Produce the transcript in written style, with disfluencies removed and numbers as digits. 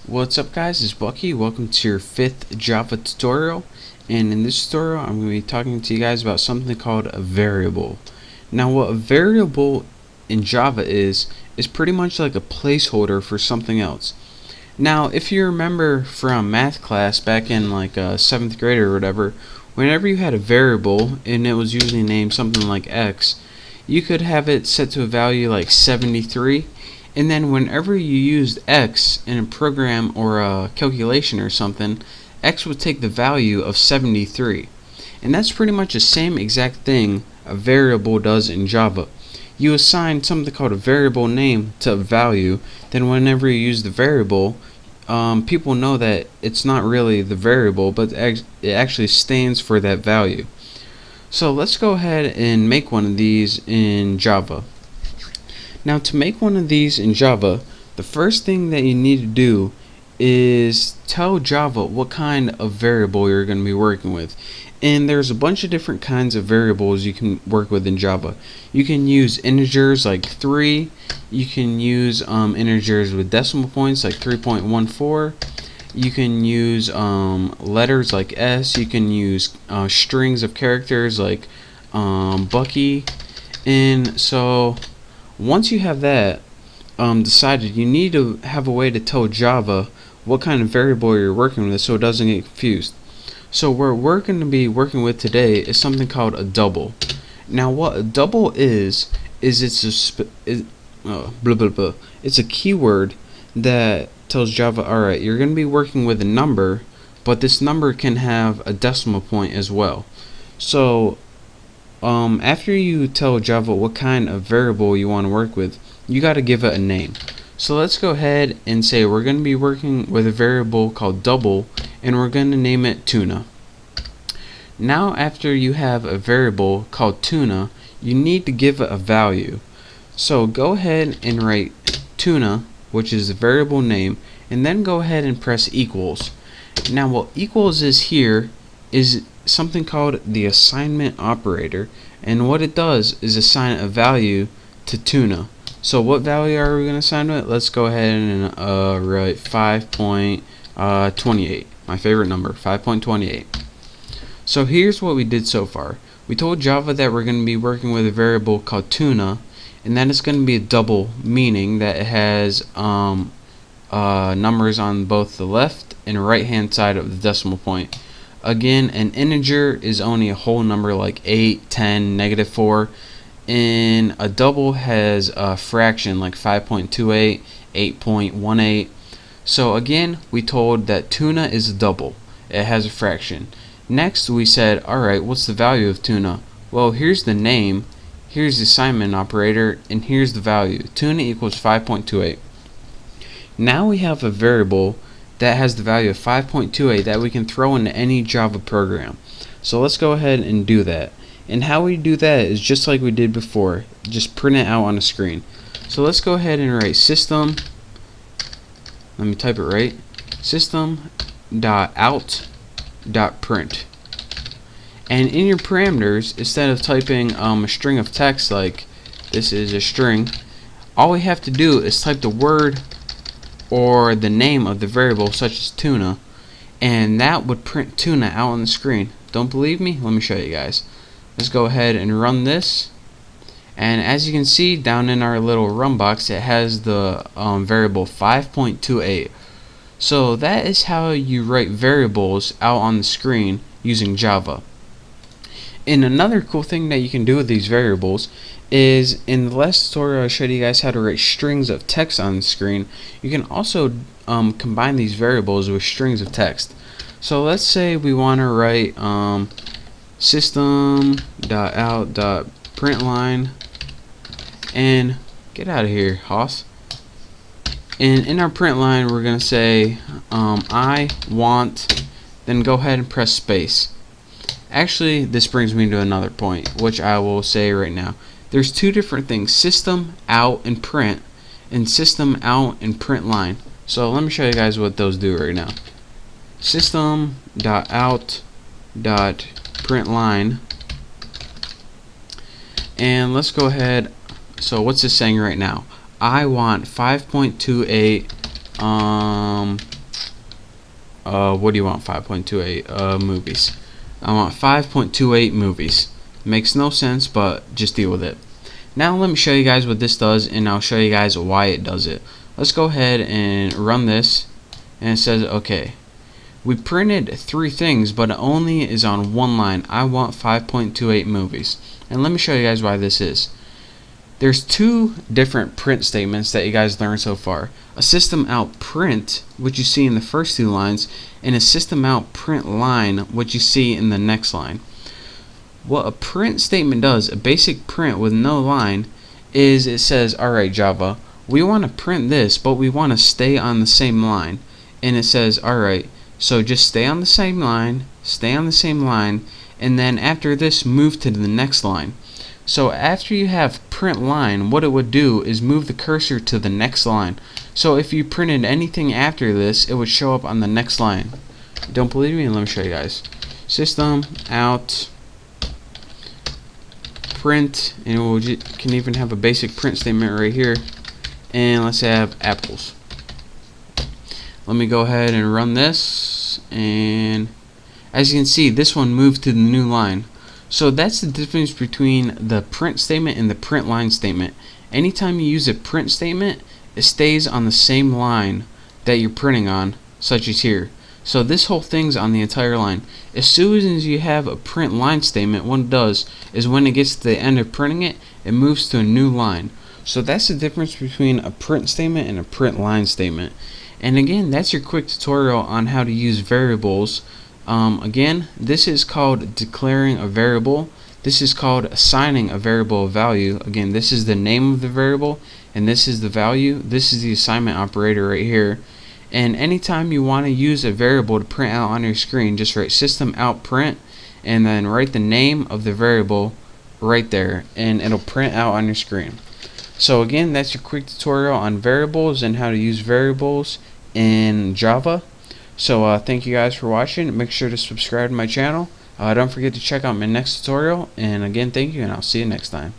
What's up guys, it's Bucky. Welcome to your 5th Java tutorial, and in this tutorial I'm going to be talking to you guys about something called a variable. Now what a variable in Java is pretty much like a placeholder for something else. Now if you remember from math class back in like 7th grade or whatever, whenever you had a variable and it was usually named something like x, you could have it set to a value like 73. And then whenever you used x in a program or a calculation or something, x would take the value of 73. And that's pretty much the same exact thing a variable does in Java. You assign something called a variable name to a value, then whenever you use the variable, people know that it's not really the variable, but it actually stands for that value. So let's go ahead and make one of these in Java. Now to make one of these in Java, the first thing that you need to do is tell Java what kind of variable you're going to be working with. And there's a bunch of different kinds of variables you can work with in Java. You can use integers like 3, you can use integers with decimal points like 3.14, you can use letters like S, you can use strings of characters like Bucky. And so once you have that decided, you need to have a way to tell Java what kind of variable you're working with so it doesn't get confused. So what we're going to be working with today is something called a double. Now what a double is it's a keyword that tells Java, alright, you're going to be working with a number, but this number can have a decimal point as well. So after you tell Java what kind of variable you want to work with, you got to give it a name. So let's go ahead and say we're going to be working with a variable called double, and we're going to name it tuna. Now after you have a variable called tuna, you need to give it a value. So go ahead and write tuna, which is the variable name, and then go ahead and press equals. Now what equals is here is something called the assignment operator, and what it does is assign a value to tuna. So what value are we going to assign to it? Let's go ahead and write 5.28, my favorite number, 5.28. So here's what we did so far. We told Java that we're going to be working with a variable called tuna, and that is going to be a double, meaning that it has numbers on both the left and right hand side of the decimal point. Again, an integer is only a whole number like 8, 10, -4, and a double has a fraction like 5.28, 8.18. So again, we told that tuna is a double. It has a fraction. Next we said, alright, what's the value of tuna? Well, here's the name, here's the assignment operator, and here's the value. Tuna equals 5.28. Now we have a variable that has the value of 5.28 that we can throw into any Java program. So let's go ahead and do that. And how we do that is just like we did before, just print it out on the screen. So let's go ahead and write system, let me type it right, system.out.print. And in your parameters, instead of typing a string of text like this is a string, all we have to do is type the word or the name of the variable, such as tuna, and that would print tuna out on the screen. Don't believe me? Let me show you guys. Let's go ahead and run this, and as you can see down in our little run box, it has the variable 5.28. So that is how you write variables out on the screen using Java. And another cool thing that you can do with these variables is, in the last tutorial I showed you guys how to write strings of text on the screen. You can also combine these variables with strings of text. So let's say we want to write system.out.println, and get out of here, Hoss. And in our print line we're going to say I want, then go ahead and press space. Actually, this brings me to another point, which I will say right now. There's two different things, system out and print, and system out and print line. So let me show you guys what those do right now. System.out.println, and let's go ahead. So what's this saying right now? I want 5.28 what do you want? 5.28 movies. I want 5.28 movies. Makes no sense, but just deal with it. Now let me show you guys what this does, and I'll show you guys why it does it. Let's go ahead and run this, and it says, okay, we printed 3 things, but it only is on one line. I want 5.28 movies. And let me show you guys why this is. There's 2 different print statements that you guys learned so far. A system out print, which you see in the first 2 lines, and a system out print line, which you see in the next line. What a print statement does, a basic print with no line, is it says, alright Java, we want to print this, but we want to stay on the same line. And it says, alright, so just stay on the same line, and then after this move to the next line. So after you have print line, what it would do is move the cursor to the next line. So if you printed anything after this, it would show up on the next line. Don't believe me? Let me show you guys. System out print, and we can even have a basic print statement right here. And let's have apples. Let me go ahead and run this, and as you can see, this one moved to the new line. So that's the difference between the print statement and the print line statement. Anytime you use a print statement, it stays on the same line that you're printing on, such as here. So this whole thing's on the entire line. As soon as you have a print line statement, what it does is when it gets to the end of printing it, it moves to a new line. So that's the difference between a print statement and a print line statement. And again, that's your quick tutorial on how to use variables. Again, this is called declaring a variable. This is called assigning a variable a value. Again, this is the name of the variable, and this is the value. This is the assignment operator right here. And anytime you want to use a variable to print out on your screen, just write system out print, and then write the name of the variable right there, and it'll print out on your screen. So again, that's your quick tutorial on variables and how to use variables in Java. So thank you guys for watching. Make sure to subscribe to my channel. Don't forget to check out my next tutorial. And again, thank you, and I'll see you next time.